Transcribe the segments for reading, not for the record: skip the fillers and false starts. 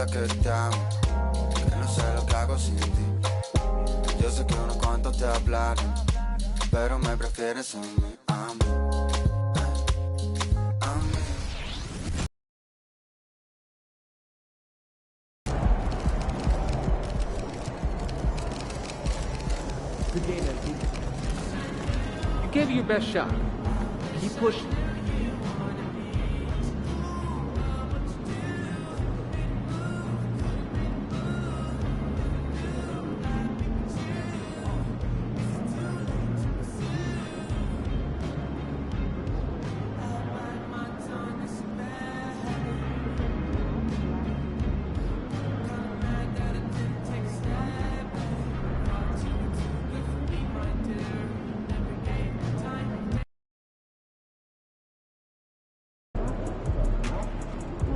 piensa que te amo, que no sé lo que hago sin ti. Yo sé que unos cuantos te hablaron, pero me prefieres a mí, a mí. Good game, MP. You gave it your best shot. Keep pushing.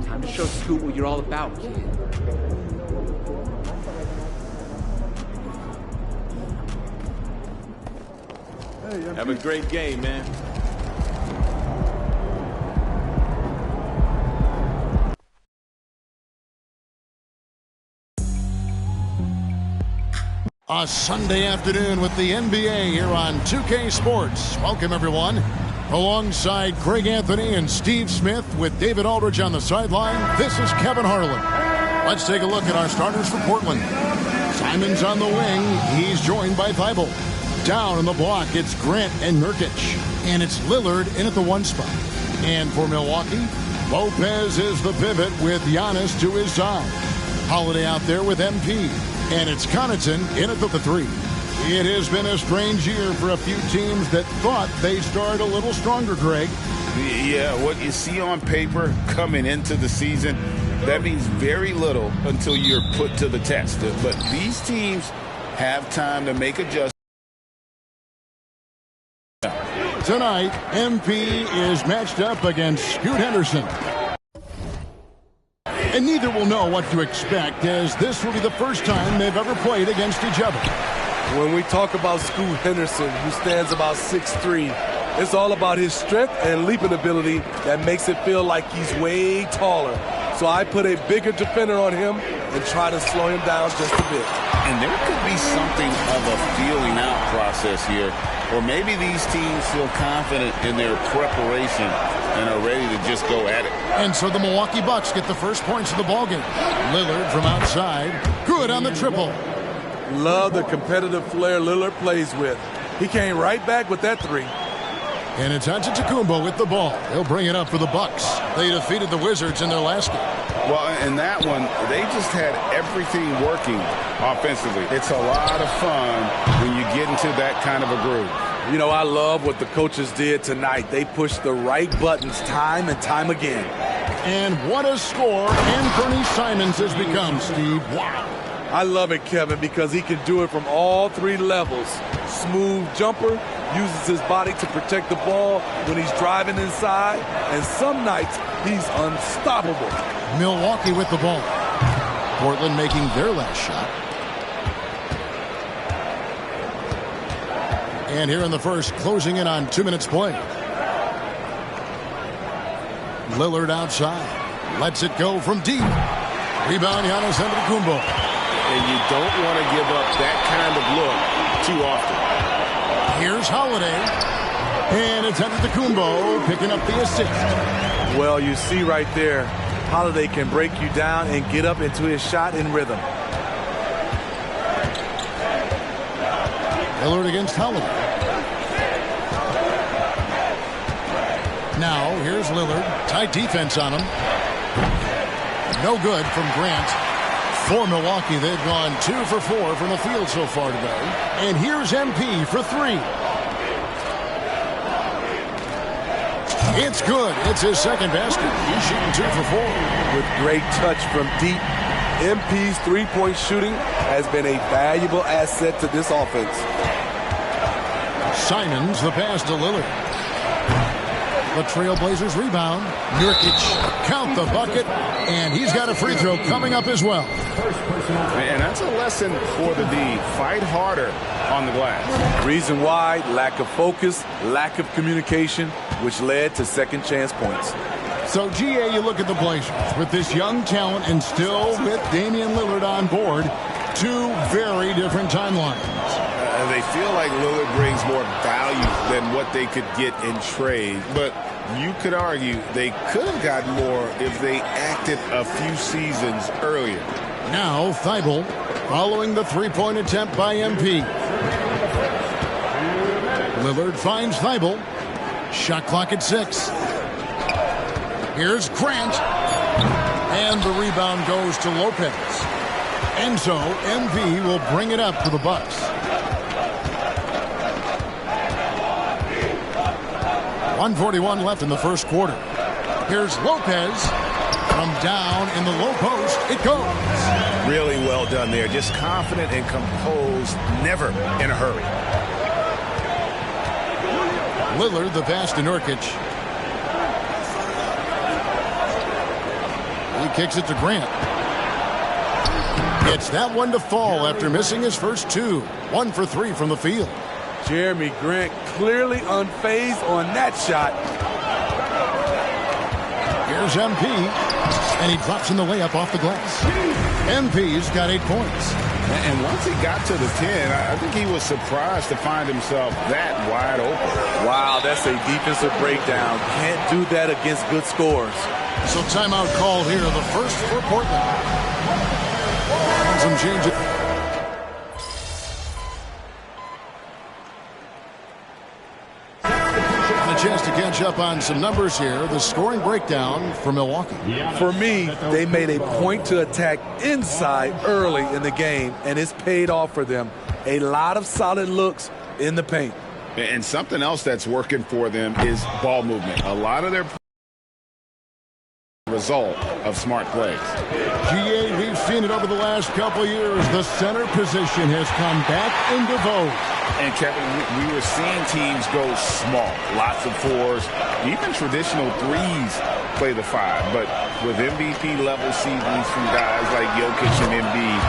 Time to show Scoot what you're all about, kid. Have a great game, man. A Sunday afternoon with the NBA here on 2K Sports. Welcome, everyone. Alongside Greg Anthony and Steve Smith with David Aldridge on the sideline, this is Kevin Harlan. Let's take a look at our starters for Portland. Simons on the wing. He's joined by Thibault. Down on the block, it's Grant and Nurkic. And it's Lillard in at the 1 spot. And for Milwaukee, Lopez is the pivot with Giannis to his side. Holiday out there with MP. And it's Connaughton in at the 3. It has been a strange year for a few teams that thought they started a little stronger, Greg. Yeah, what you see on paper coming into the season, that means very little until you're put to the test. But these teams have time to make adjustments. Tonight, MP is matched up against Scoot Henderson. And neither will know what to expect, as this will be the first time they've ever played against each other. When we talk about Scoot Henderson, who stands about 6'3", it's all about his strength and leaping ability that makes it feel like he's way taller. So I put a bigger defender on him and try to slow him down just a bit. And there could be something of a feeling out process here, or maybe these teams feel confident in their preparation and are ready to just go at it. And so the Milwaukee Bucks get the first points of the ballgame. Lillard from outside, good on the triple. Love the competitive flair Lillard plays with. He came right back with that 3. And it's Antetokounmpo with the ball. He'll bring it up for the Bucks. They defeated the Wizards in their last game. Well, in that one, they just had everything working offensively. It's a lot of fun when you get into that kind of a groove. You know, I love what the coaches did tonight. They pushed the right buttons time and time again. And what a score Anthony Simons has become, Steve. Wow. I love it, Kevin, because he can do it from all 3 levels. Smooth jumper, uses his body to protect the ball when he's driving inside, and some nights he's unstoppable. Milwaukee with the ball. Portland making their last shot. And here in the first, closing in on 2 minutes play. Lillard outside. Lets it go from deep. Rebound, Giannis Antetokounmpo. And you don't want to give up that kind of look too often. Here's Holiday. And it's Antetokounmpo picking up the assist. Well, you see right there, Holiday can break you down and get up into his shot in rhythm. Lillard against Holiday. Now, here's Lillard. Tight defense on him. No good from Grant. For Milwaukee, they've gone 2 for 4 from the field so far today. And here's MP for 3. It's good. It's his second basket. He's shooting 2 for 4. With great touch from deep, MP's three-point shooting has been a valuable asset to this offense. Simons, the pass to Lillard. The Trailblazers rebound. Nurkic, count the bucket, and he's got a free throw coming up as well. And that's a lesson for the D. Fight harder on the glass. Reason why, lack of focus, lack of communication, which led to second chance points. So, GA, you look at the Blazers with this young talent and still with Damian Lillard on board. Two very different timelines. They feel like Lillard brings more value than what they could get in trade. But you could argue they could have gotten more if they acted a few seasons earlier. Now, Thibault following the three-point attempt by MP. Lillard finds Thibault. Shot clock at 6. Here's Grant. And the rebound goes to Lopez. And so MV will bring it up for the Bucks. .141 left in the first quarter. Here's Lopez. From down in the low post, it goes. Really well done there. Just confident and composed, never in a hurry. Lillard, the pass to Nurkic. He kicks it to Grant. Gets that one to fall after missing his first two. 1 for 3 from the field. Jeremy Grant clearly unfazed on that shot. Here's MP, and he drops in the layup off the glass. MP's got 8 points. And once he got to the 10, I think he was surprised to find himself that wide open. Wow, that's a defensive breakdown. Can't do that against good scores. So timeout called here, the first for Portland. Some changes. A chance to catch up on some numbers here. The scoring breakdown for Milwaukee. For me, they made a point to attack inside early in the game, and it's paid off for them. A lot of solid looks in the paint. And something else that's working for them is ball movement. A lot of their result of smart plays. GA, we've seen it over the last couple years. The center position has come back into vogue. And Kevin, we were seeing teams go small, lots of 4s, even traditional 3s play the 5. But with MVP level seasons from guys like Jokic and Embiid,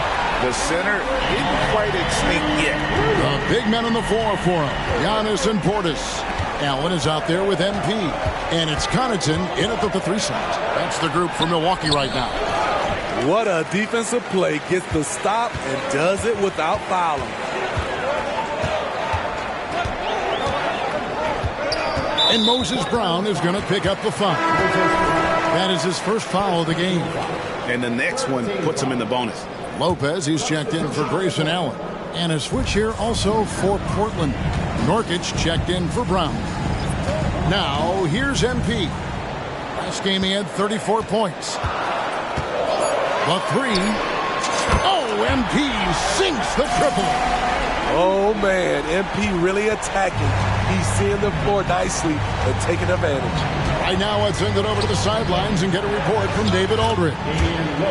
the center isn't quite extinct yet. The big men on the floor for him, Giannis and Portis. Allen is out there with MP, and it's Connaughton in at the 3 side. That's the group for Milwaukee right now. What a defensive play. Gets the stop and does it without fouling. And Moses Brown is going to pick up the foul. That is his first foul of the game. And the next one puts him in the bonus. Lopez, he's checked in for Grayson Allen. And a switch here also for Portland. Nurkic checked in for Brown. Now, here's MP. Last game he had 34 points. The 3. Oh, MP sinks the triple. Oh, man, MP really attacking. He's seeing the floor nicely and taking advantage. Right now, let's send it over to the sidelines and get a report from David Aldridge.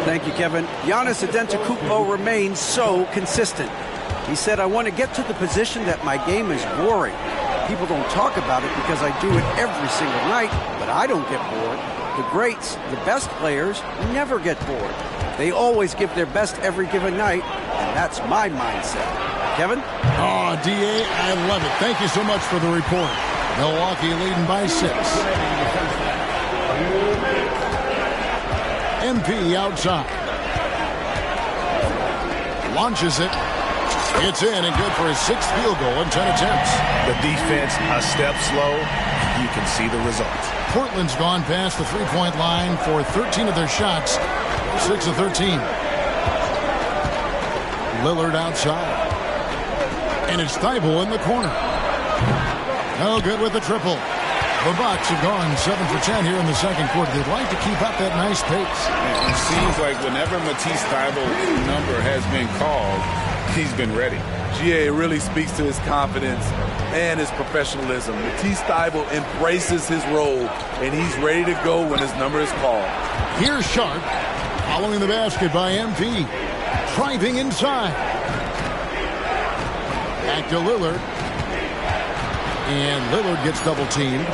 Thank you, Kevin. Giannis Antetokounmpo remains so consistent. He said, I want to get to the position that my game is boring. People don't talk about it because I do it every single night, but I don't get bored. The greats, the best players, never get bored. They always give their best every given night, and that's my mindset. Kevin? Oh, DA, I love it. Thank you so much for the report. Milwaukee leading by 6. MP outside. Launches it. It's in and good for his 6th field goal in 10 attempts. The defense a step slow. You can see the results. Portland's gone past the 3-point line for 13 of their shots. 6 of 13. Lillard outside. And it's Thibault in the corner. No good with the triple. The Bucks have gone 7 for 10 here in the second quarter. They'd like to keep up that nice pace. It seems like whenever Matisse Thibault's number has been called, he's been ready. GA really speaks to his confidence and his professionalism. Matisse Thybulle embraces his role, and he's ready to go when his number is called. Here's Sharp following the basket by MP. Driving inside. Back to Lillard. And Lillard gets double-teamed.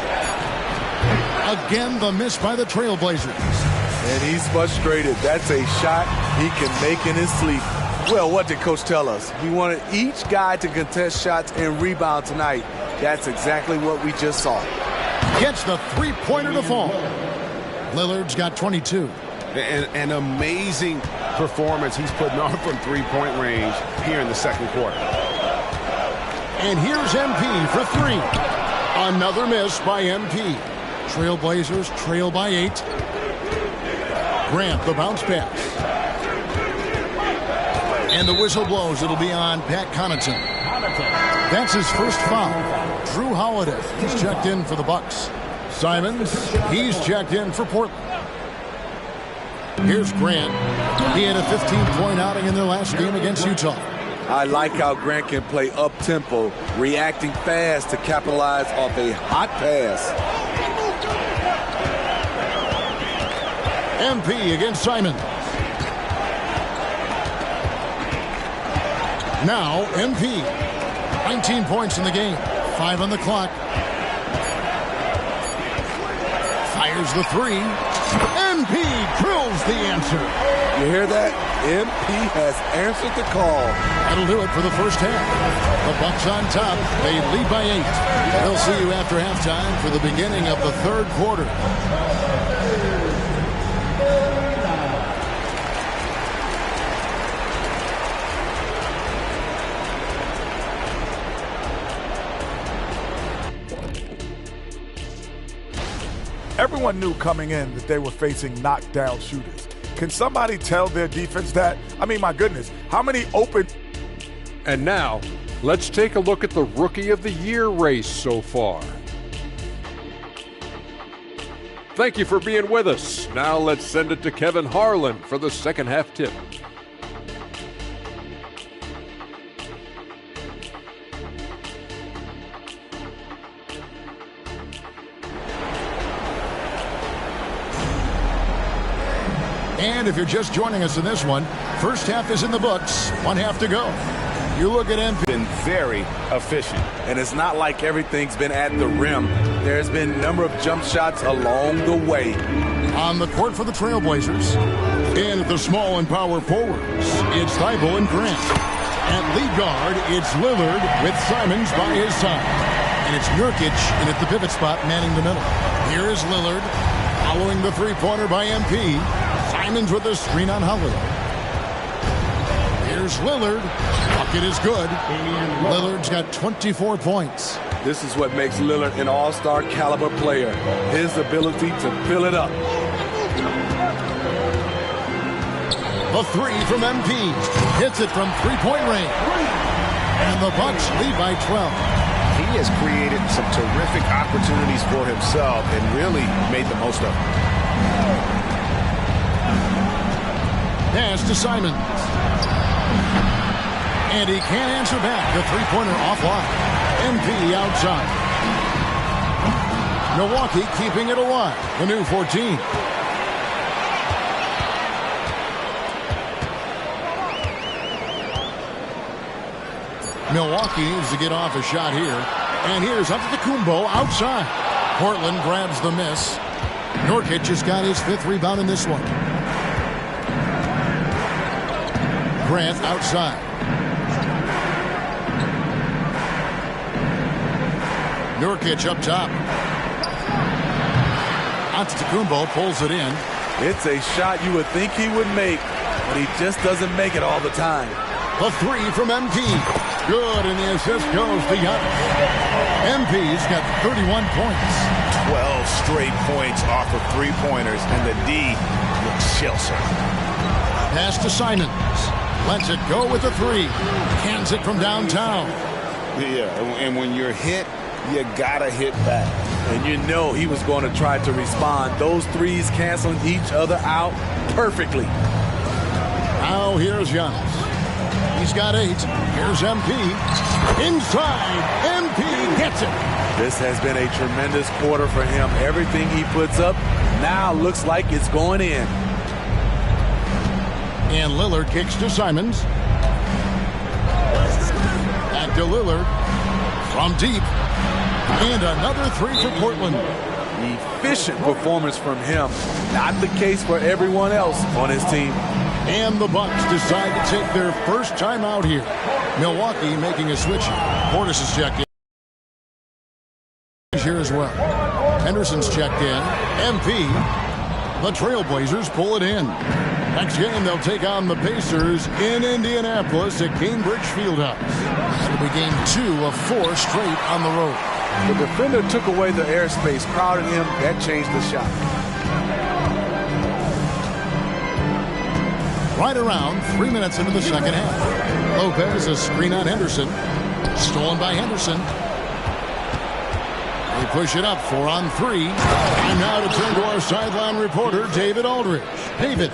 Again, the miss by the Trailblazers. And he's frustrated. That's a shot he can make in his sleep. Well, what did Coach tell us? He wanted each guy to contest shots and rebound tonight. That's exactly what we just saw. Gets the 3-pointer to fall. Lillard's got 22. An amazing performance he's putting on from three-point range here in the second quarter. And here's MP for three. Another miss by MP. Trailblazers trail by 8. Grant the bounce pass. And the whistle blows. It'll be on Pat Connaughton. That's his first foul. Drew Holiday, he's checked in for the Bucks. Simons, he's checked in for Portland. Here's Grant. He had a 15-point outing in their last game against Utah. I like how Grant can play up-tempo, reacting fast to capitalize off a hot pass. MP against Simons. Now MP. 19 points in the game. 5 on the clock. Fires the three. MP drills the answer. You hear that? MP has answered the call. That'll do it for the first half. The Bucks on top. They lead by 8. They'll see you after halftime for the beginning of the third quarter. Everyone knew coming in that they were facing knockdown shooters. Can somebody tell their defense that? I mean, my goodness, how many open... And now, let's take a look at the Rookie of the Year race so far. Thank you for being with us. Now let's send it to Kevin Harlan for the second half tip. And if you're just joining us in this one, first half is in the books. 1 half to go. You look at MP. Been very efficient. And it's not like everything's been at the rim. There's been a number of jump shots along the way. On the court for the Trailblazers. And at the small and power forwards, it's Thibault and Grant. At lead guard, it's Lillard with Simons by his side. And it's Nurkic in at the pivot spot manning the middle. Here is Lillard following the three-pointer by MP. Simons with the screen on Holiday. Here's Lillard. Bucket is good. Lillard's got 24 points. This is what makes Lillard an all-star caliber player. His ability to fill it up. A three from MP. Hits it from three-point range. And the Bucks lead by 12. He has created some terrific opportunities for himself and really made the most of them. Pass to Simons. And he can't answer back. The three-pointer offline. MP outside. Milwaukee keeping it alive. The new 14. Milwaukee needs to get off a shot here. And here's Antetokounmpo outside. Portland grabs the miss. Nurkic has got his 5th rebound in this one. Grant outside. Nurkic up top. Antetokounmpo pulls it in. It's a shot you would think he would make, but he just doesn't make it all the time. A three from MP. Good, and the assist goes to Giannis. MP's got 31 points. 12 straight points off of three-pointers, and the D looks shell-shocked. Pass to Simons. Lets it go with the three. Cans it from downtown. Yeah, and when you're hit, you gotta hit back. And you know he was going to try to respond. Those threes canceling each other out perfectly. Now here's Giannis. He's got 8. Here's MP. Inside. MP gets it. This has been a tremendous quarter for him. Everything he puts up now looks like it's going in. And Lillard kicks to Simons. Back to Lillard. From deep. And another three for Portland. Efficient performance from him. Not the case for everyone else on his team. And the Bucks decide to take their first time out here. Milwaukee making a switch. Portis is checked in. Here as well. Henderson's checked in. MP. The Trailblazers pull it in. Next game, they'll take on the Pacers in Indianapolis at Cambridge Fieldhouse. It'll be game 2 of 4 straight on the road. The defender took away the airspace, crowding him. That changed the shot. Right around 3 minutes into the second half. Lopez, a screen on Henderson. Stolen by Henderson. They push it up, 4 on 3. And now to turn to our sideline reporter, David Aldridge. David.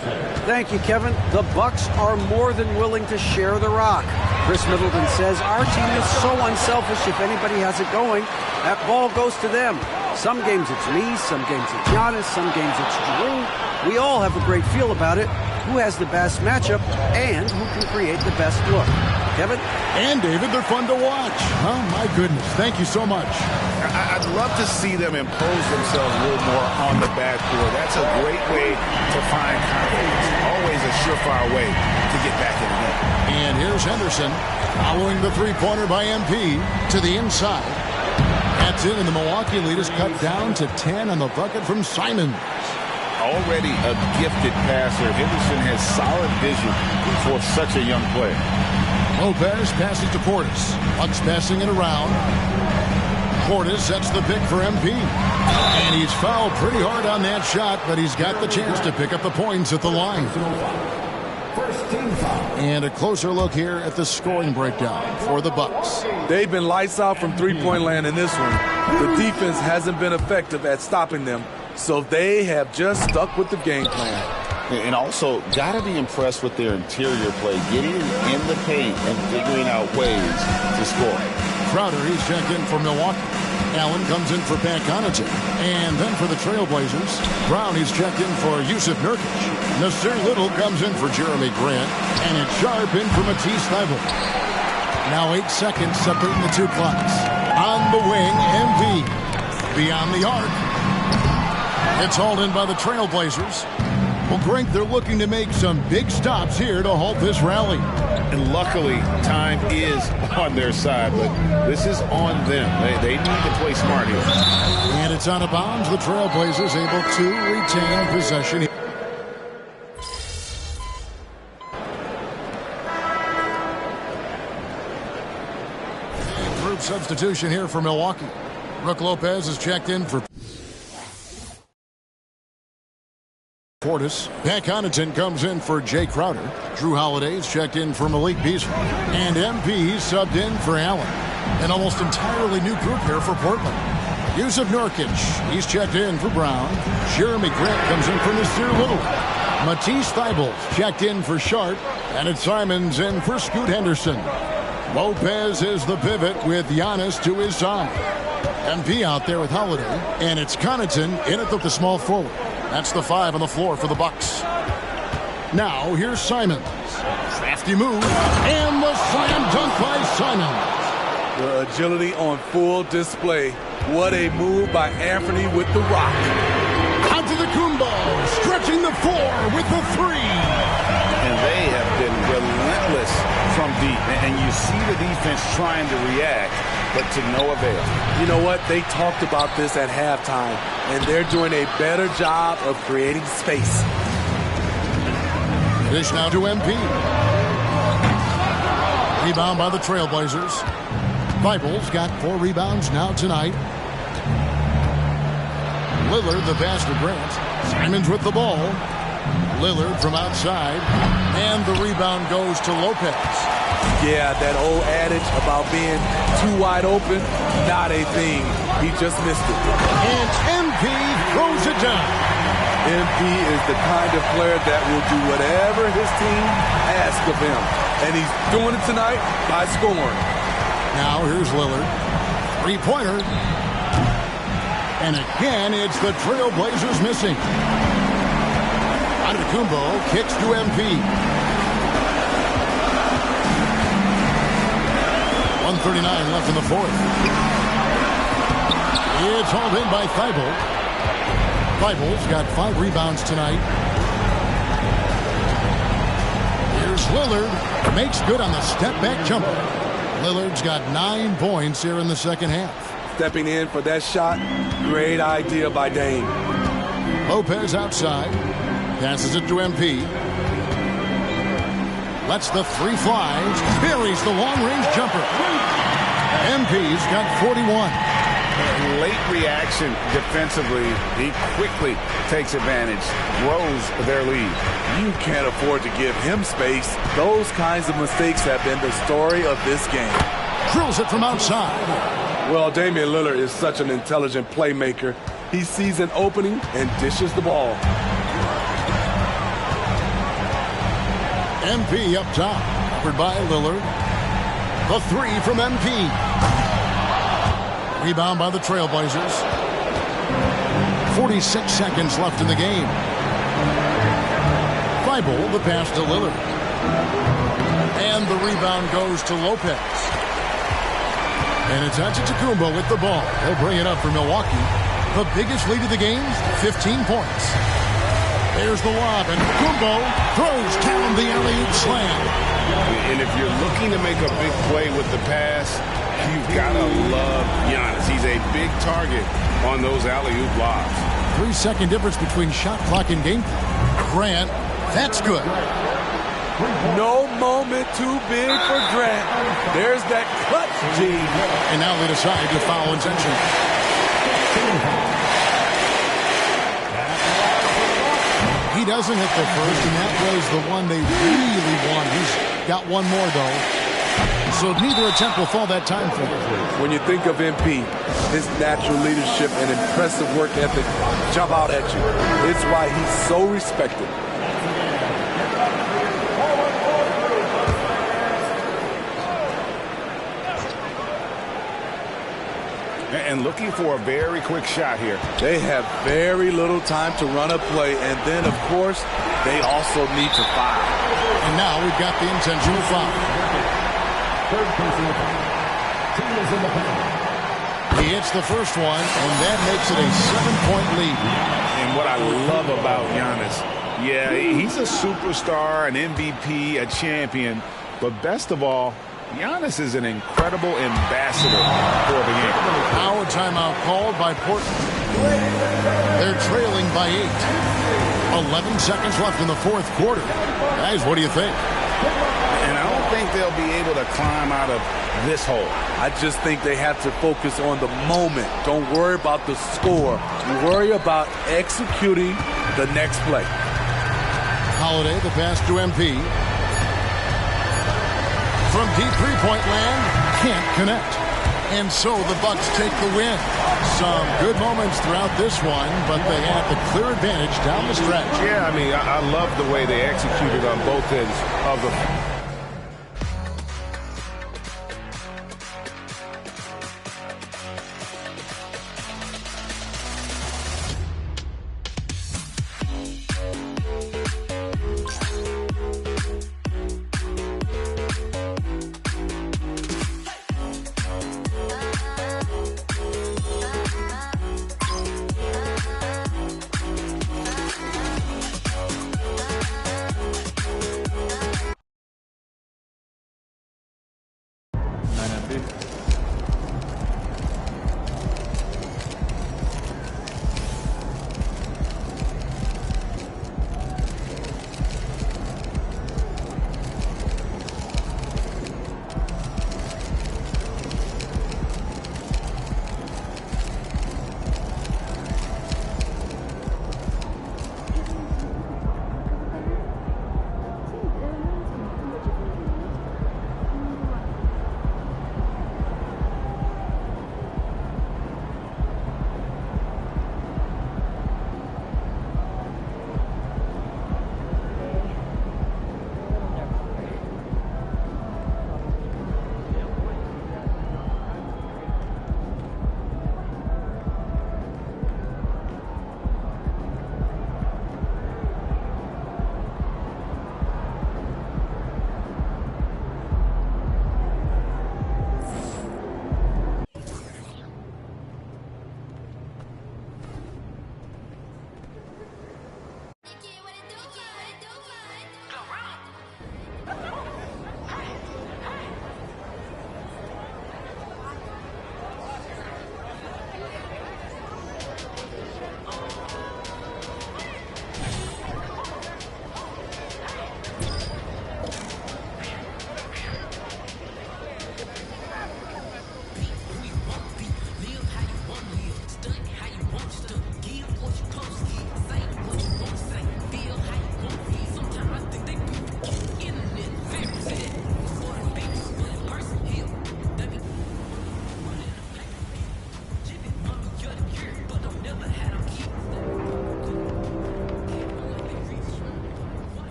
Thank you, Kevin. The Bucks are more than willing to share the rock. Chris Middleton says, our team is so unselfish. If anybody has it going, that ball goes to them. Some games it's me, some games it's Giannis, some games it's Drew. We all have a great feel about it. Who has the best matchup and who can create the best look? Kevin? And David, they're fun to watch. Oh, my goodness. Thank you so much. I'd love to see them impose themselves a little more on the backboard. That's a great way to find confidence. Always a surefire way to get back in the game. And here's Henderson following the three-pointer by MP to the inside. That's in, and the Milwaukee lead is cut down to 10 on the bucket from Simons. Already a gifted passer, Henderson has solid vision for such a young player. Lopez passes to Portis. Bucks passing it around. Portis sets the pick for MP. And he's fouled pretty hard on that shot, but he's got the chance to pick up the points at the line. And a closer look here at the scoring breakdown for the Bucks. They've been lights out from three-point land in this one. The defense hasn't been effective at stopping them, so they have just stuck with the game plan. And also, got to be impressed with their interior play, getting in the paint and figuring out ways to score. Crowder, he's checked in for Milwaukee. Allen comes in for Pat Connaughton. And then for the Trailblazers, Brown, he's checked in for Yusuf Nurkic. Nasir Little comes in for Jeremy Grant. And it's Sharp in for Matisse Thybulle. Now 8 seconds separating the two clocks. On the wing, MV. Beyond the arc. It's hauled in by the Trailblazers. Well, Greg, they're looking to make some big stops here to halt this rally. And luckily, time is on their side, but this is on them. They need to play smart here. And it's out of bounds. The Trailblazers able to retain possession. Group substitution here for Milwaukee. Brook Lopez is checked in for Portis. Pat Connaughton comes in for Jay Crowder. Drew Holiday's checked in for Malik Beasley. And MP subbed in for Allen. An almost entirely new group here for Portland. Yusuf Nurkic, he's checked in for Brown. Jeremy Grant comes in for Nasir Little. Matisse Thybulle checked in for Sharp. And it's Simons in for Scoot Henderson. Lopez is the pivot with Giannis to his side. MP out there with Holiday. And it's Connaughton in at the small forward. That's the 5 on the floor for the Bucks. Now, here's Simons. Crafty move. And the slam dunk by Simons. The agility on full display. What a move by Anthony with the rock. Antetokounmpo stretching the floor with the 3. And they have been relentless from deep. And you see the defense trying to react, but to no avail. You know what? They talked about this at halftime, and they're doing a better job of creating space. Dish now to MP. Rebound by the Trailblazers. Thybulle got 4 rebounds now tonight. Lillard, the pass to Grant. Simons with the ball. Lillard from outside. And the rebound goes to Lopez. Yeah, that old adage about being too wide open, not a thing. He just missed it. And MP throws it down. MP is the kind of player that will do whatever his team asks of him. And he's doing it tonight by scoring. Now here's Lillard. 3-pointer. And again, it's the Trailblazers missing. Antetokounmpo kicks to MP. 1:39 left in the fourth. It's hauled in by Thybulle. Thybulle's got 5 rebounds tonight. Here's Lillard. Makes good on the step-back jumper. Lillard's got 9 points here in the second half. Stepping in for that shot, great idea by Dame. Lopez outside. Passes it to MP. Lets the three flies. Buries the long-range jumper. MP's got 41. Late reaction defensively. He quickly takes advantage, grows their lead. You can't afford to give him space. Those kinds of mistakes have been the story of this game. Drills it from outside. Well, Damian Lillard is such an intelligent playmaker. He sees an opening and dishes the ball. MP up top, covered by Lillard. The three from MP. Rebound by the Trailblazers. 46 seconds left in the game. Thibault, the pass to Lillard. And the rebound goes to Lopez. And it's Antetokounmpo with the ball. He'll bring it up for Milwaukee. The biggest lead of the game, 15 points. There's the lob, and Kumbo throws down the alley-oop slam. And if you're looking to make a big play with the pass, you've got to love Giannis. He's a big target on those alley-oop lobs. 3-second difference between shot clock and game clock. Grant, that's good. No moment too big for Grant. There's that clutch gene. And now they decide to foul intention. He doesn't hit the first, and that was the one they really wanted. He's got one more, though. So neither attempt will fall that time for him. When you think of MP, his natural leadership and impressive work ethic jump out at you. It's why he's so respected. And looking for a very quick shot here. They have very little time to run a play, and then, of course, they also need to foul. And now we've got the intentional foul. He hits the first one, and that makes it a 7-point lead. And what I love about Giannis, yeah, he's a superstar, an MVP, a champion, but best of all, Giannis is an incredible ambassador for the game. Now a timeout called by Portland. They're trailing by 8. 11 seconds left in the fourth quarter. Guys, what do you think? And I don't think they'll be able to climb out of this hole. I just think they have to focus on the moment. Don't worry about the score. Worry about executing the next play. Holiday, the pass to MP. From deep three-point land, can't connect. And so the Bucks take the win. Some good moments throughout this one, but they have the clear advantage down the stretch. Yeah, I mean, I love the way they executed on both ends of the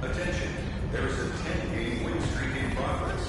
Attention, there is a 10-game win streak in progress.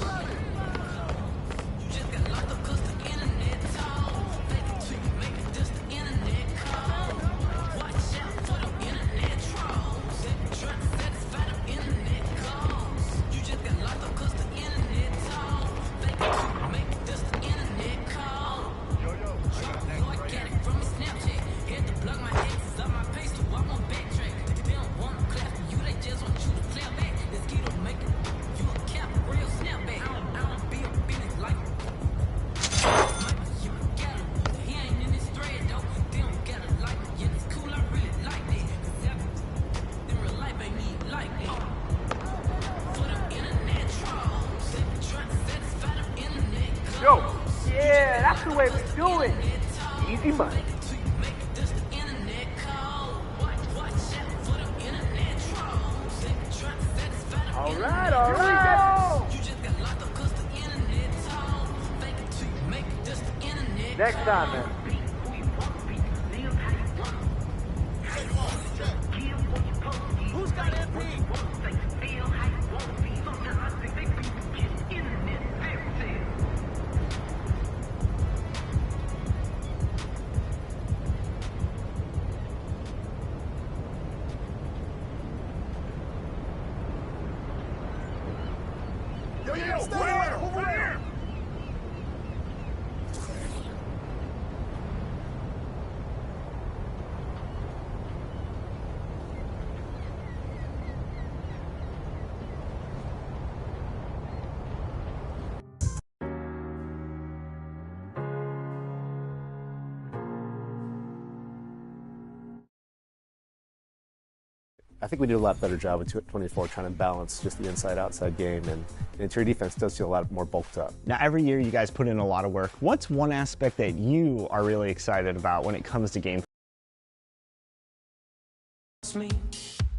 Yo, yeah, that's the way we do it. Easy money. All right, all right. Next time, man. Who's got MP? I think we did a lot better job with 24 trying to balance just the inside-outside game, and the interior defense does feel a lot more bulked up. Now, every year you guys put in a lot of work. What's one aspect that you are really excited about when it comes to game?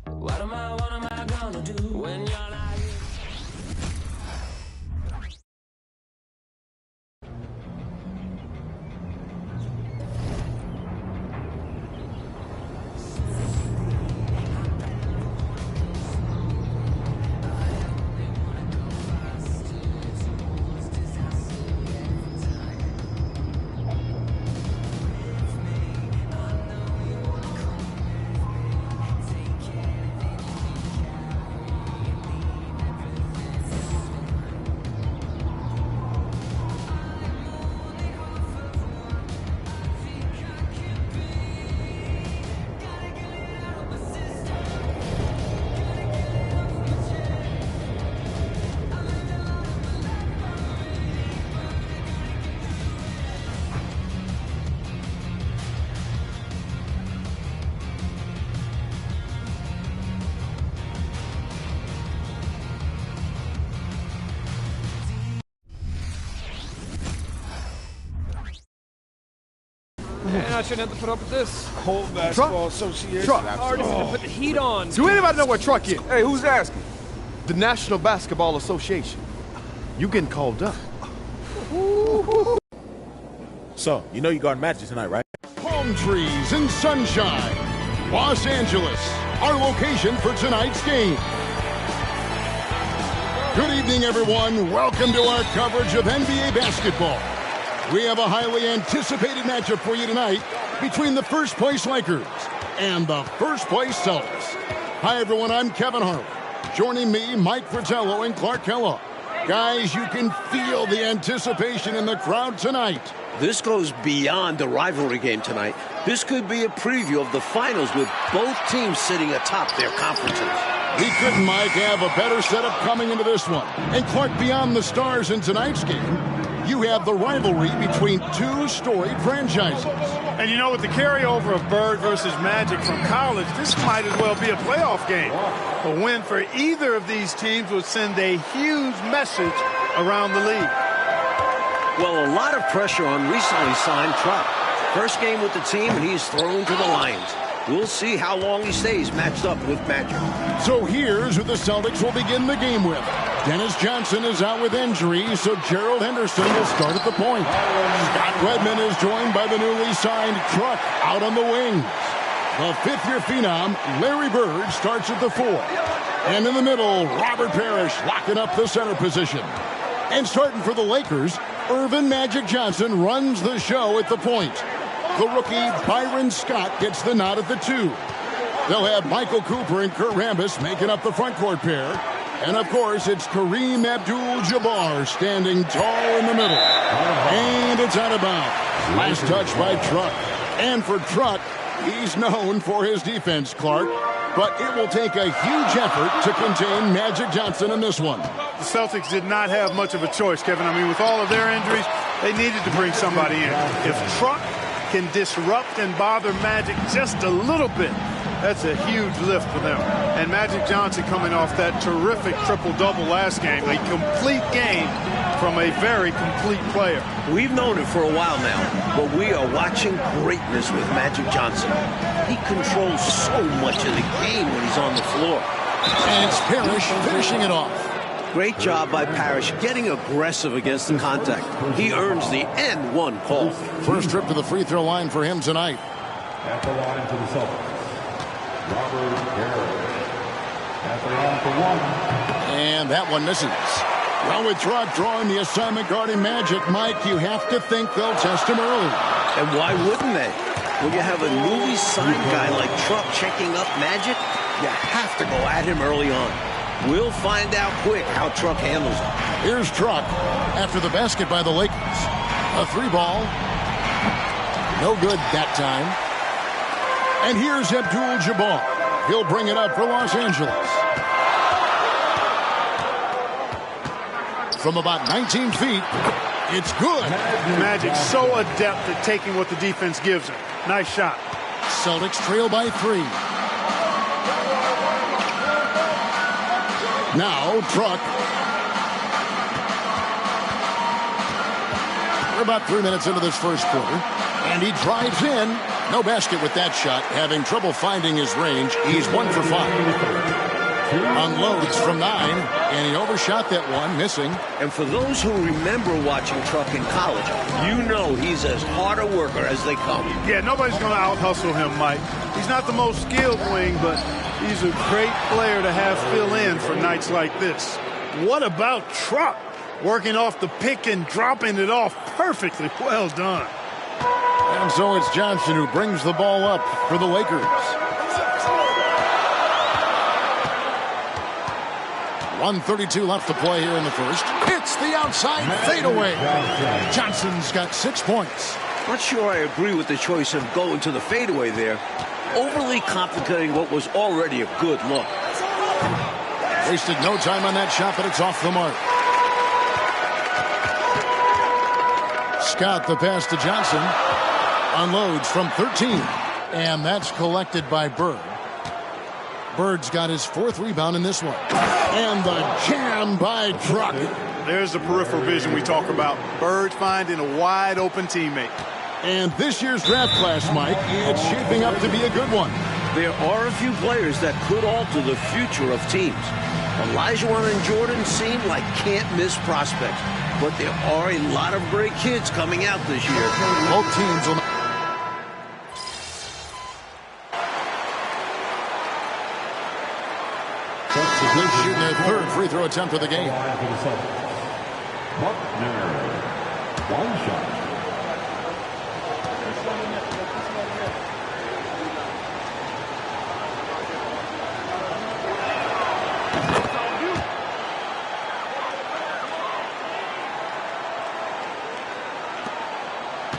What am I gonna do when you're not here? Man, I shouldn't have to put up with this. Cold Basketball Association. Truck. Already to put the heat on. Do anybody know what truck is? Hey, who's asking? The National Basketball Association. You getting called up. So, you know you got matches tonight, right? Palm trees and sunshine. Los Angeles, our location for tonight's game. Good evening, everyone. Welcome to our coverage of NBA basketball. We have a highly anticipated matchup for you tonight between the first-place Lakers and the first-place Celtics. Hi, everyone. I'm Kevin Harlan. Joining me, Mike Fratello and Clark Kellogg. Guys, you can feel the anticipation in the crowd tonight. This goes beyond the rivalry game tonight. This could be a preview of the finals with both teams sitting atop their conferences. We couldn't, Mike, have a better setup coming into this one. And Clark, beyond the stars in tonight's game, you have the rivalry between two storied franchises. And you know, with the carryover of Bird versus Magic from college, this might as well be a playoff game. A win for either of these teams would send a huge message around the league. Well, a lot of pressure on recently signed Truck. First game with the team, and he's thrown to the Lions. We'll see how long he stays matched up with Magic. So here's who the Celtics will begin the game with. Dennis Johnson is out with injury, so Gerald Henderson will start at the point. Scott Redmond is joined by the newly signed Truck out on the wings. The fifth-year phenom, Larry Bird, starts at the 4. And in the middle, Robert Parrish locking up the center position. And starting for the Lakers, Earvin Magic Johnson runs the show at the point. The rookie Byron Scott gets the nod at the 2. They'll have Michael Cooper and Kurt Rambis making up the front court pair. And, of course, it's Kareem Abdul-Jabbar standing tall in the middle. And it's out of bounds. Last touch by Truck. And for Truck, he's known for his defense, Clark. But it will take a huge effort to contain Magic Johnson in this one. The Celtics did not have much of a choice, Kevin. I mean, with all of their injuries, they needed to bring somebody in. If Truck can disrupt and bother Magic just a little bit, that's a huge lift for them. And Magic Johnson coming off that terrific triple-double last game, a complete game from a very complete player. We've known it for a while now, but we are watching greatness with Magic Johnson. He controls so much of the game when he's on the floor. And it's Parrish finishing it off. Great job by Parrish getting aggressive against the contact. He earns the and one call. First trip to the free throw line for him tonight. At the line for the Celtics, Robert Parrish. At the line for 1. And that one misses. Well, with Truck drawing the assignment guarding Magic, Mike, you have to think they'll test him early. And why wouldn't they? When you have a newly signed guy like Truck checking up Magic, you have to go at him early on. We'll find out quick how Truck handles it. Here's Truck after the basket by the Lakers. A 3-ball. No good that time. And here's Abdul-Jabbar. He'll bring it up for Los Angeles. From about 19 feet, it's good. Magic so adept at taking what the defense gives him. Nice shot. Celtics trail by 3. Now, Truck. We're about 3 minutes into this first quarter. And he drives in. No basket with that shot. Having trouble finding his range. He's 1 for 5. Unloads from 9. And he overshot that one, missing. And for those who remember watching Truck in college, you know he's as hard a worker as they come. Yeah, nobody's going to out-hustle him, Mike. He's not the most skilled wing, but he's a great player to have fill in for nights like this. What about Truck? Working off the pick and dropping it off perfectly. Well done. And so it's Johnson who brings the ball up for the Lakers. 1:32 left to play here in the first. It's the outside fadeaway. Johnson's got 6 points. Not sure I agree with the choice of going to the fadeaway there. Overly complicating what was already a good look. Wasted no time on that shot, but it's off the mark. Scott the pass to Johnson. Unloads from 13. And that's collected by Bird. Bird's got his 4th rebound in this one. And the jam by Truck. There's the peripheral vision we talk about. Bird finding a wide open teammate. And this year's draft class, Mike, it's shaping up to be a good one. There are a few players that could alter the future of teams. Olajuwon and Jordan seem like can't-miss prospects. But there are a lot of great kids coming out this year. Both teams will... Good shooting their 3rd free throw attempt of the game. Buckner. 1 shot.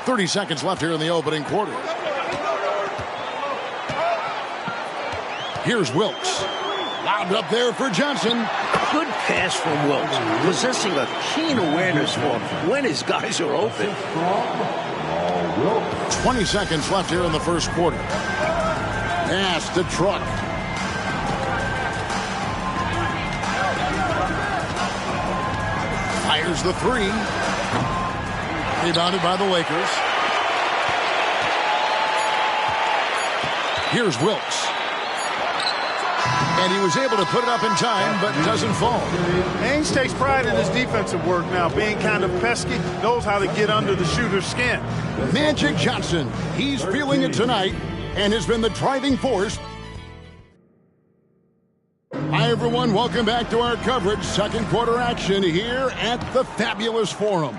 .30 seconds left here in the opening quarter. Here's Wilkes. Lobbed up there for Johnson. Good pass from Wilkes, possessing a keen awareness for when his guys are open. 20 seconds left here in the first quarter. Pass to Truck. Fires the 3. Rebounded by the Lakers. Here's Wilkes. And he was able to put it up in time, but doesn't fall. Haynes takes pride in his defensive work now, being kind of pesky, knows how to get under the shooter's skin. Magic Johnson, he's feeling it tonight and has been the driving force. Hi, everyone. Welcome back to our coverage. Second quarter action here at the Fabulous Forum.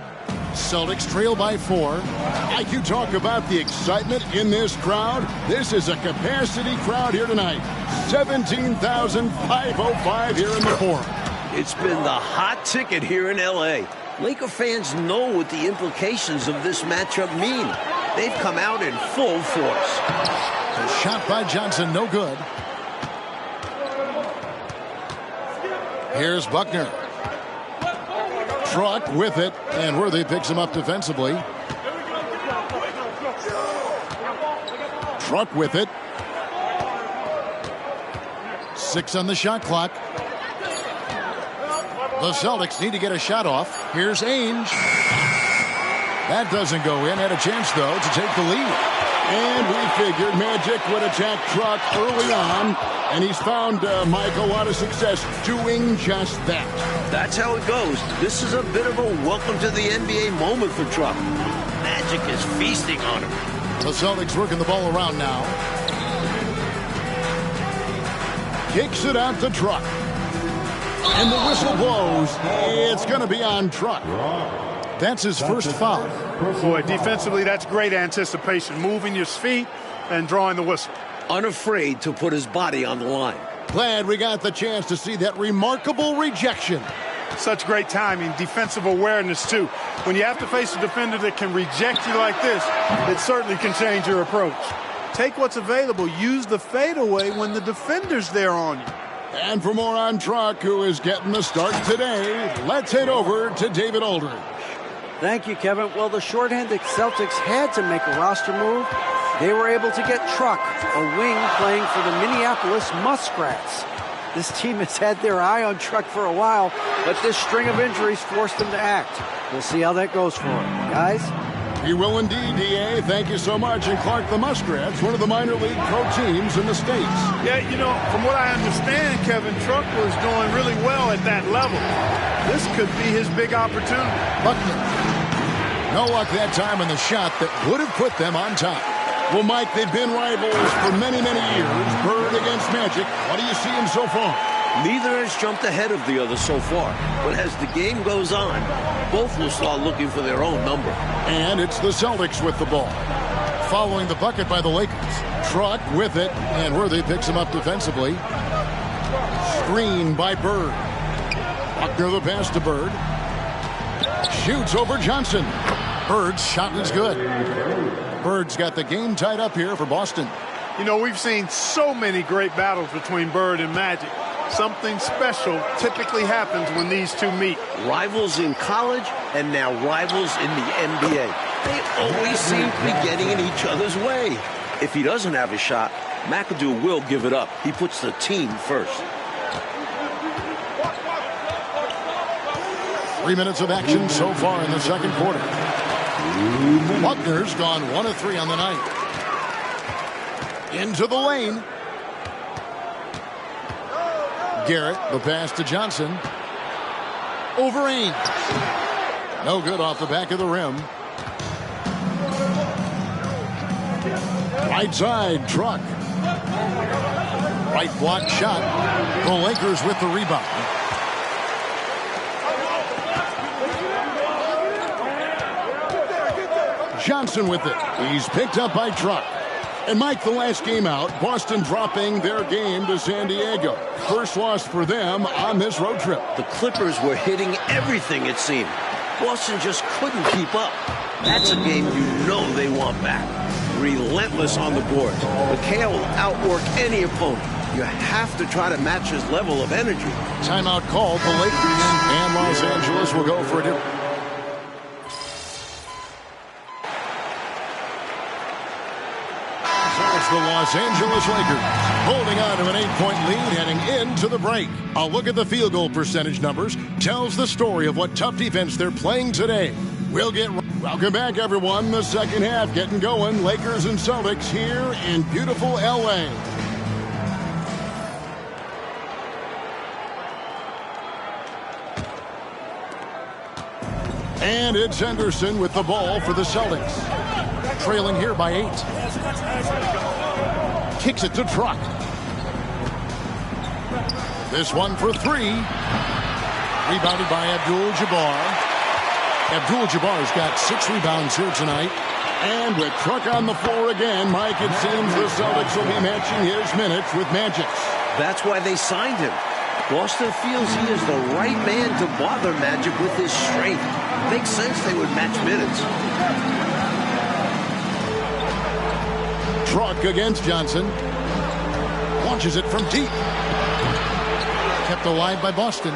Celtics trail by 4. Like you talk about the excitement in this crowd, this is a capacity crowd here tonight. 17,505 here in the Forum. It's been the hot ticket here in L.A. Laker fans know what the implications of this matchup mean. They've come out in full force. A shot by Johnson, no good. Here's Buckner. Truck with it, and Worthy picks him up defensively. Truck with it. 6 on the shot clock. The Celtics need to get a shot off. Here's Ainge. That doesn't go in. Had a chance, though, to take the lead. And we figured Magic would attack Truck early on, and he's found, Mike, a lot of success doing just that. That's how it goes. This is a bit of a welcome to the NBA moment for Truck. Magic is feasting on him. The Celtics working the ball around now. Kicks it out to Truck. And the whistle blows. It's going to be on Truck. That's his first foul. Boy, defensively, that's great anticipation. Moving your feet and drawing the whistle. Unafraid to put his body on the line. Glad we got the chance to see that remarkable rejection. Such great timing, defensive awareness, too. When you have to face a defender that can reject you like this, it certainly can change your approach. Take what's available. Use the fadeaway when the defender's there on you. And for more on Truck, who is getting the start today, let's head over to David Aldridge. Thank you, Kevin. Well, the shorthanded Celtics had to make a roster move. They were able to get Truck, a wing playing for the Minneapolis Muskrats. This team has had their eye on Truck for a while, but this string of injuries forced them to act. We'll see how that goes for them. Guys? We will indeed, D.A. Thank you so much. And Clark, the Muskrats, one of the minor league pro teams in the States. Yeah, you know, from what I understand, Kevin, Truck was doing really well at that level. This could be his big opportunity. Buckner. No luck that time in the shot that would have put them on top. Well, Mike, they've been rivals for many, many years. Bird against Magic. What do you see him so far? Neither has jumped ahead of the other so far. But as the game goes on, both will start looking for their own number. And it's the Celtics with the ball. Following the bucket by the Lakers. Truck with it, and Worthy picks him up defensively. Screen by Bird. Buckner the pass to Bird. Shoots over Johnson. Bird's shot is good. Bird's got the game tied up here for Boston. You know, we've seen so many great battles between Bird and Magic. Something special typically happens when these two meet. Rivals in college and now rivals in the NBA. They always seem to be getting in each other's way. If he doesn't have a shot, McAdoo will give it up. He puts the team first. 3 minutes of action so far in the second quarter. Buckner's gone 1 of 3 on the night. Into the lane. Garrett, the pass to Johnson. Over Ainge. No good off the back of the rim. Right side, Truck. Right block shot. The Lakers with the rebound. Johnson with it. He's picked up by Truck. And Mike, the last game out, Boston dropping their game to San Diego. First loss for them on this road trip. The Clippers were hitting everything, it seemed. Boston just couldn't keep up. That's a game you know they want back. Relentless on the boards. McHale will outwork any opponent. You have to try to match his level of energy. Timeout called. The Lakers and Los Angeles will go for it. The Los Angeles Lakers holding on to an 8-point lead heading into the break. A look at the field goal percentage numbers tells the story of what tough defense they're playing today. Welcome back, everyone. The second half getting going. Lakers and Celtics here in beautiful L.A. And it's Henderson with the ball for the Celtics. Trailing here by 8. Kicks it to Truck. This one for three. Rebounded by Abdul-Jabbar. Abdul-Jabbar's got 6 rebounds here tonight. And with Truck on the floor again, Mike, it seems the Celtics will be matching his minutes with Magic's. That's why they signed him. Boston feels he is the right man to bother Magic with his strength. Makes sense they would match minutes. Truck against Johnson. Launches it from deep. Kept alive by Boston.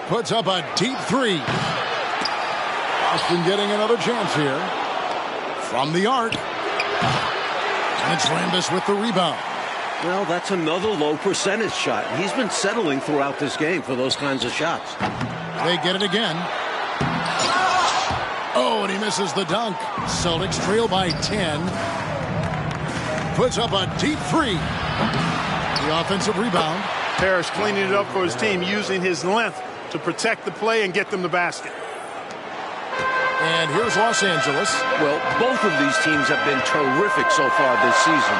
Puts up a deep 3. Boston getting another chance here. From the arc. And it's Rambis with the rebound. Well, that's another low percentage shot. He's been settling throughout this game for those kinds of shots. They get it again. Oh, and he misses the dunk. Celtics trail by 10. Puts up a deep 3. The offensive rebound. Parrish cleaning it up for his team, using his length to protect the play and get them the basket. And here's Los Angeles. Well, both of these teams have been terrific so far this season.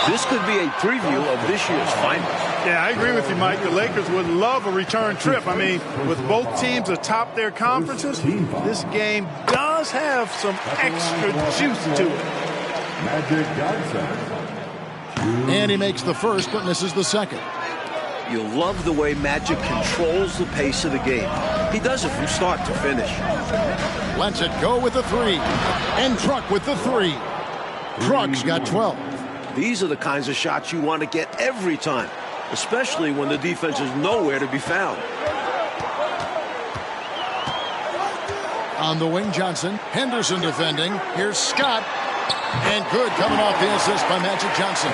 This could be a preview of this year's finals. Yeah, I agree with you, Mike. The Lakers would love a return trip. I mean, with both teams atop their conferences, this game does have some extra juice to it. Magic Johnson. And he makes the first, but misses the second. You love the way Magic controls the pace of the game. He does it from start to finish. Lets it go with the 3. And Truck with the 3. Truck's got 12. These are the kinds of shots you want to get every time, especially when the defense is nowhere to be found. On the wing, Johnson. Henderson defending. Here's Scott. And good, coming off the assist by Magic Johnson.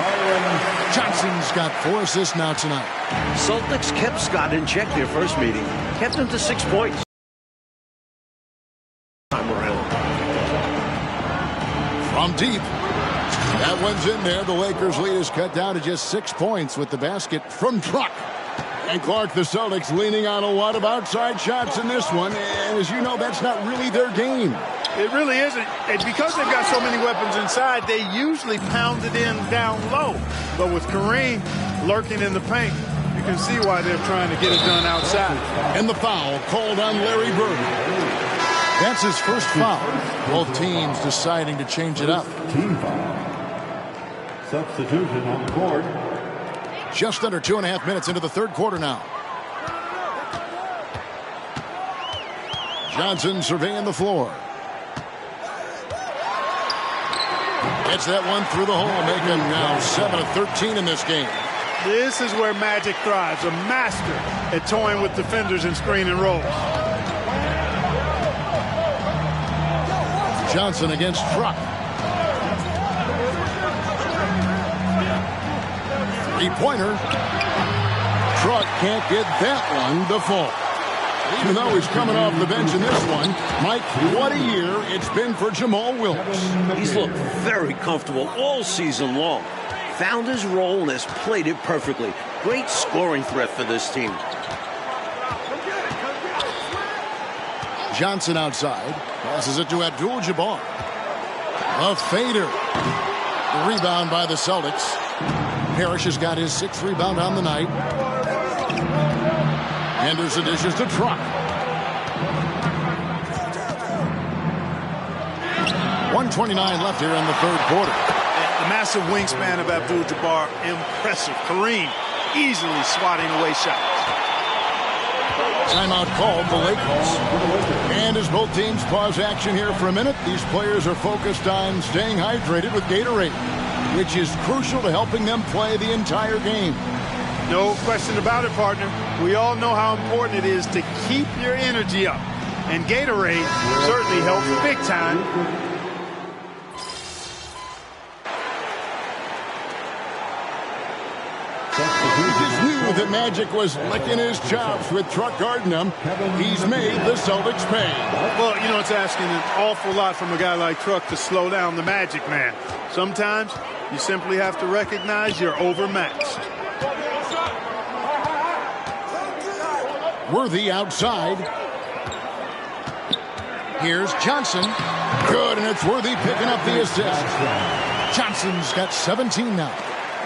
Johnson's got 4 assists now tonight. Celtics kept Scott in check their first meeting. Kept him to 6 points. Time around. From deep. That one's in there. The Lakers' lead is cut down to just 6 points with the basket from Truck. And Clark, the Celtics leaning on a lot of outside shots in this one. And as you know, that's not really their game. It really isn't. And because they've got so many weapons inside, they usually pound it in down low. But with Kareem lurking in the paint, you can see why they're trying to get it done outside. And the foul called on Larry Bird. That's his first foul. Both teams deciding to change it up. Team foul. Substitution on the court. Just under 2.5 minutes into the third quarter now. Johnson surveying the floor. Gets that one through the hole, making now 7 of 13 in this game. This is where Magic thrives, a master at toying with defenders and screen and rolls. Johnson against Truck. 3-pointer. Truck can't get that one to fall. Even though he's coming off the bench in this one, Mike, what a year it's been for Jamal Wilkes. He's looked very comfortable all season long. Found his role and has played it perfectly. Great scoring threat for this team. Johnson outside. Passes it to Abdul-Jabbar. A fader. The rebound by the Celtics. Parrish has got his 6th rebound on the night. Henderson dishes to Truck. 1:29 left here in the third quarter. The massive wingspan of Abdul-Jabbar, impressive. Kareem easily swatting away shots. Timeout called the Lakers. And as both teams pause action here for a minute, these players are focused on staying hydrated with Gatorade, which is crucial to helping them play the entire game. No question about it, partner. We all know how important it is to keep your energy up. And Gatorade certainly helps big time. We just knew that Magic was licking his chops with Truck guarding him. He's made the Celtics pay. Well, you know, it's asking an awful lot from a guy like Truck to slow down the Magic man. Sometimes you simply have to recognize you're overmatched. Worthy outside. Here's Johnson. Good, and it's Worthy picking up the assist. Johnson's got 17 now.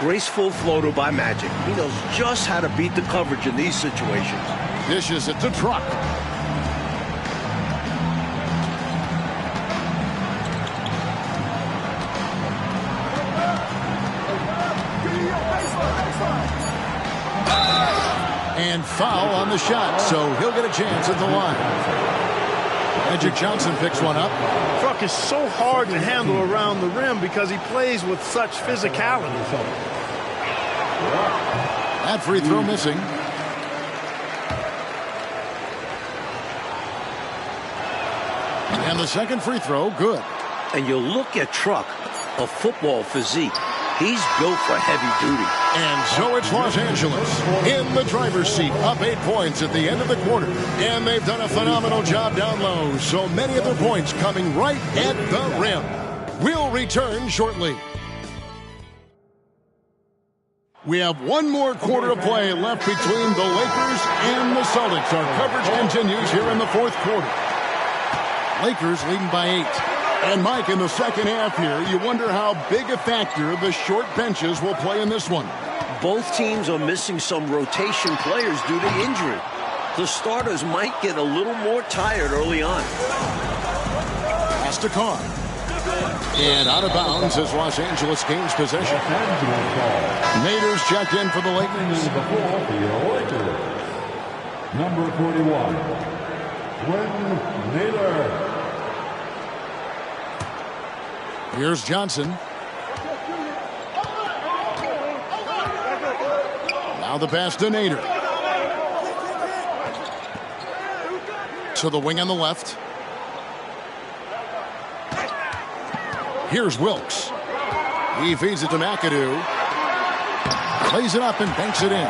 Graceful floater by Magic. He knows just how to beat the coverage in these situations. Dishes it to Truck. And foul on the shot, so he'll get a chance at the line. Magic Johnson picks one up. Truck is so hard to handle around the rim because he plays with such physicality. That free throw missing. And the second free throw, good. And you look at Truck, a football physique. He's built for heavy duty. And so it's Los Angeles in the driver's seat, up 8 points at the end of the quarter. And they've done a phenomenal job down low. So many of their points coming right at the rim. We'll return shortly. We have one more quarter of play left between the Lakers and the Celtics. Our coverage continues here in the fourth quarter. Lakers leading by 8. And Mike, in the second half here, you wonder how big a factor the short benches will play in this one. Both teams are missing some rotation players due to injury. The starters might get a little more tired early on. Pass to Carr. And out of bounds as Los Angeles gains possession. Nader's checked in for the Lakers. Number 41, Quinn Nader. Here's Johnson. Now the pass to Nader. To the wing on the left. Here's Wilkes. He feeds it to McAdoo. Plays it up and banks it in.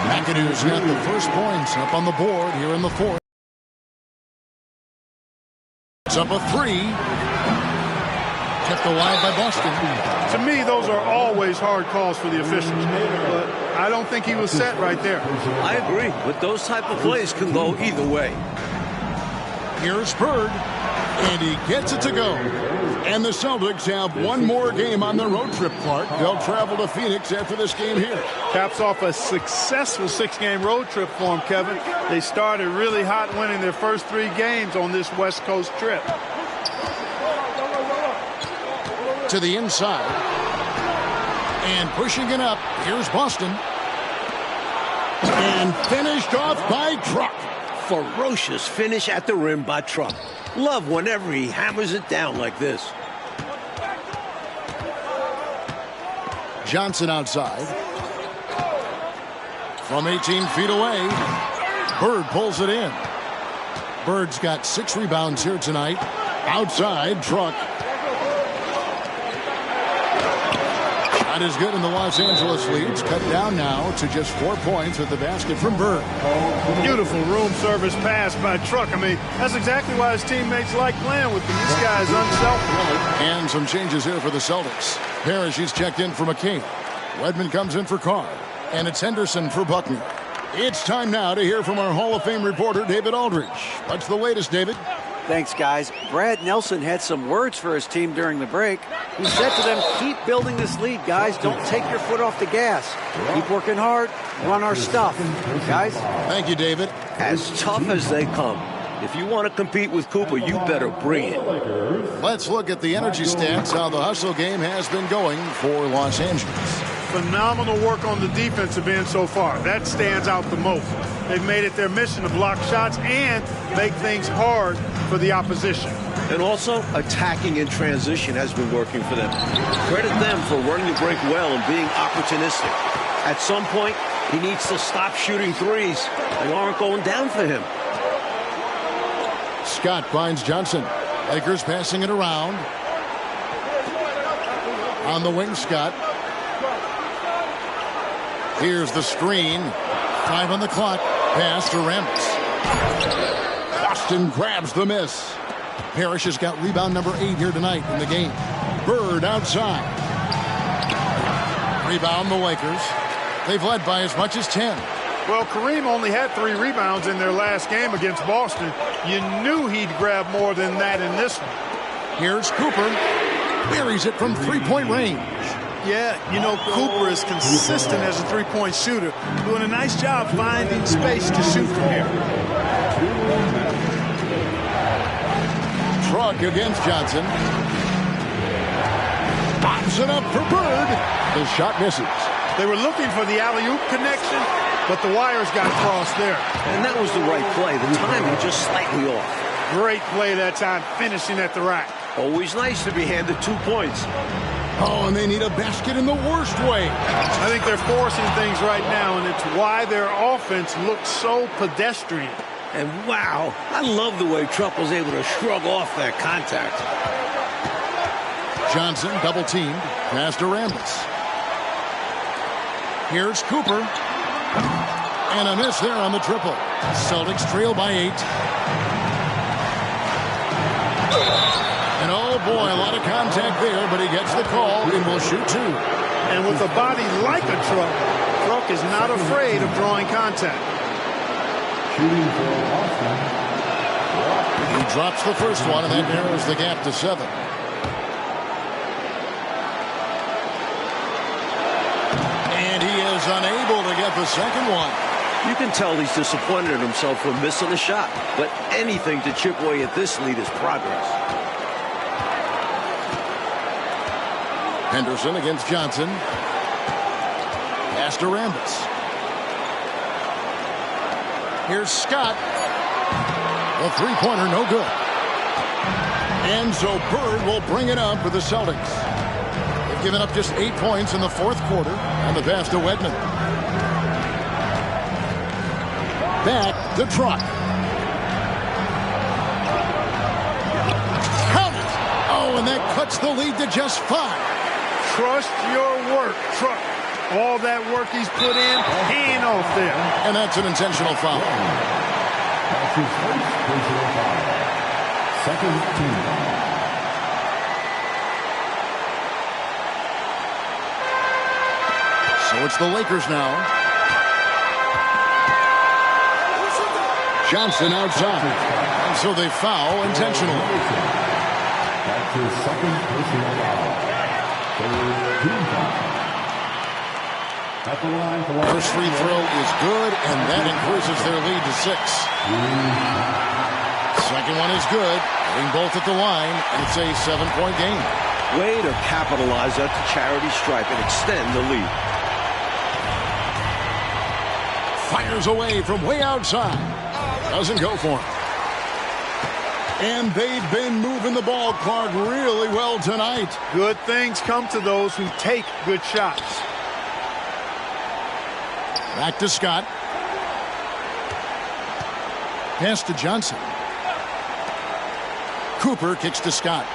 McAdoo's got the first points up on the board here in the fourth. It's up a 3. Kept alive by Boston. To me, those are always hard calls for the officials. But I don't think he was set right there. I agree, but those type of plays can go either way. Here's Bird, and he gets it to go. And the Celtics have one more game on their road trip, Clark. They'll travel to Phoenix after this game here. Caps off a successful 6-game road trip for them, Kevin. They started really hot, winning their first 3 games on this West Coast trip. To the inside. And pushing it up. Here's Boston. And finished off by Truck. Ferocious finish at the rim by Truck. Love whenever he hammers it down like this. Johnson outside. From 18 feet away. Bird pulls it in. Bird's got 6 rebounds here tonight. Outside, Truck. Shot is good, and the Los Angeles leads cut down now to just 4 points with the basket from Bird. Beautiful room service pass by Truck. I mean, that's exactly why his teammates like playing with him. This guy is unselfish. And some changes here for the Celtics. Parrish is checked in for McCain. Wedman comes in for Carr. And it's Henderson for Buckner. It's time now to hear from our Hall of Fame reporter, David Aldridge. What's the latest, David? Thanks, guys. Brad Nelson had some words for his team during the break. He said to them, keep building this lead, guys. Don't take your foot off the gas. Keep working hard. Run our stuff. Guys? Thank you, David. As tough as they come. If you want to compete with Cooper, you better bring it. Let's look at the energy stats, how the hustle game has been going for Los Angeles. Phenomenal work on the defensive end so far. That stands out the most. They've made it their mission to block shots and make things hard for the opposition. And also, attacking in transition has been working for them. Credit them for running the break well and being opportunistic. At some point, he needs to stop shooting threes. They aren't going down for him. Scott finds Johnson. Lakers passing it around. On the wing, Scott. Here's the screen. 5 on the clock. Pass to Ramos. Boston grabs the miss. Parrish has got rebound number 8 here tonight in the game. Bird outside. Rebound the Lakers. They've led by as much as 10. Well, Kareem only had 3 rebounds in their last game against Boston. You knew he'd grab more than that in this one. Here's Cooper. Buries it from 3-point range. Yeah, you know, Cooper is consistent as a three-point shooter, doing a nice job finding space to shoot from here. Truck against Johnson. Bobs it up for Bird. The shot misses. They were looking for the alley-oop connection, but the wires got crossed there. And that was the right play. The timing just slightly off. Great play that time, finishing at the rack. Always nice to be handed 2 points. Oh, and they need a basket in the worst way. I think they're forcing things right now, and it's why their offense looks so pedestrian. And wow, I love the way Trupp was able to shrug off that contact. Johnson double teamed, pass to Rambis. Here's Cooper. And a miss there on the triple. Celtics trail by 8. And oh boy, a lot of contact there, but he gets the call and will shoot 2. And with a body like a Truck is not afraid of drawing contact. He drops the first one, and that narrows the gap to 7. And he is unable to get the second one. You can tell he's disappointed in himself for missing a shot, but anything to chip away at this lead is progress. Henderson against Johnson. Pass to Rambis. Here's Scott. The three-pointer, no good. And so Bird will bring it up for the Celtics. They've given up just 8 points in the fourth quarter on the pass to Wedman. Back to Truck. Count it! Oh, and that cuts the lead to just 5. Trust your work, Truck. All that work he's put in, hand off there. And that's an intentional foul. That's his first personal foul. Second team. So it's the Lakers now. Johnson outside. And so they foul intentionally. That's his second personal foul. First free throw is good, and that increases their lead to 6. Second one is good, hitting both at the line, and it's a 7-point game. Way to capitalize at the charity stripe and extend the lead. Fires away from way outside. Doesn't go for him. And they've been moving the ball, Clark, really well tonight. Good things come to those who take good shots. Back to Scott. Pass to Johnson. Cooper kicks to Scott.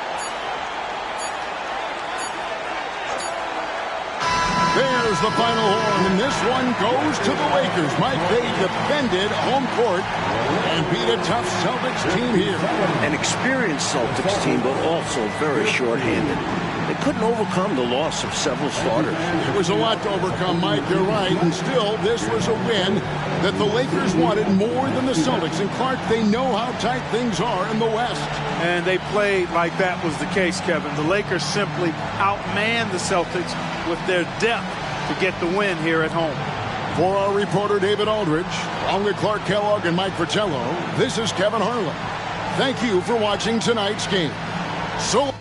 There's the final horn, and this one goes to the Lakers. Mike, they defended home court and beat a tough Celtics team here. An experienced Celtics team, but also very short-handed. They couldn't overcome the loss of several starters. It was a lot to overcome, Mike, you're right. And still, this was a win that the Lakers wanted more than the Celtics. And Clark, they know how tight things are in the West. And they played like that was the case, Kevin. The Lakers simply outmanned the Celtics with their depth to get the win here at home. For our reporter, David Aldridge, along with Clark Kellogg and Mike Fratello, this is Kevin Harlan. Thank you for watching tonight's game. So